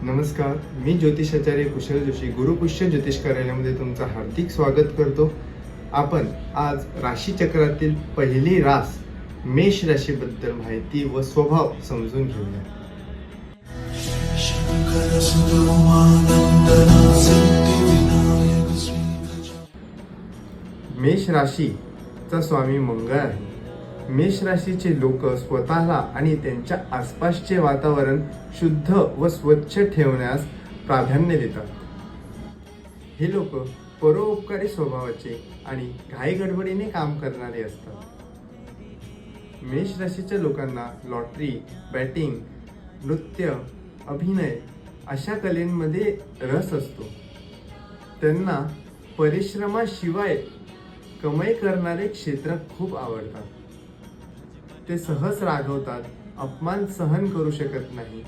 नमस्कार, मी ज्योतिषाचार्य कुशल जोशी गुरुपुष्य ज्योतिष कार्यालयामध्ये तुमचं हार्दिक स्वागत करतो. आपण आज राशीचक्रातील पहिली रास मेष राशीबद्दल माहिती व स्वभाव समजून घेऊया. मेष राशीचा स्वामी मंगळ आहे. मेष राशीचे लोक स्वतःला आणि त्यांच्या आसपासचे वातावरण शुद्ध व स्वच्छ ठेवण्यास प्राधान्य देतात. हे लोक परोपकारी स्वभावाचे आणि घाईगडबडीने काम करणारे असतात. मेष राशीच्या लोकांना लॉटरी, बॅटिंग, नृत्य, अभिनय अशा कलेंमध्ये रस असतो. त्यांना परिश्रमाशिवाय कमाई करणारे क्षेत्र खूप आवडतात. ते सहज रागवतात, अपमान सहन करू शकत नाही